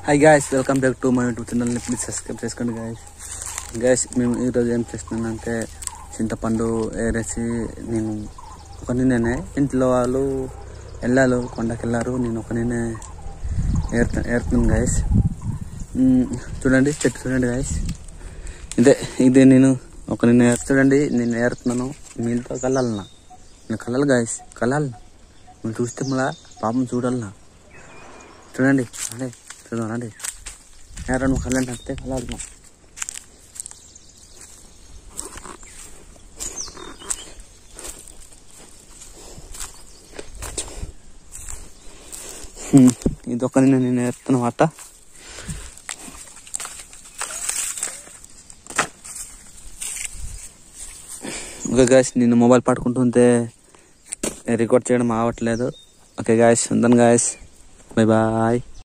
Hi guys, welcome back to my YouTube channel. Please subscribe చేసుకోండి guys. మేము ఈ రోజు ఏం చేస్తున్నానంటే చింతపండు ఏరేసి నేను ఒకనినే ఇంట్లో వాళ్ళు వెళ్ళారు కొండకి వెళ్ళారు నేను ఒకనినే ఏరుతున్నాను guys. చూడండి చెట్టు చూడండి guys. ఇదే నేను ఒకనినే చూడండి నేను ఏరుతున్నాను మీతో కలాలనా నేను కలాలి guys కలాలి మీరు చూస్తే మళ్ళా పాపం చూడాలనా చూడండి అదే చూడండి రెండు కళ్ళంటే అంతే కలాలి ఇదొక నేను నేర్పుతున్నమాట ఓకే గాయస్ నేను మొబైల్ పట్టుకుంటుంటే రికార్డ్ చేయడం అవ్వట్లేదు ఓకే గాయస్ ఉంటాను గాయస్ బై బాయ్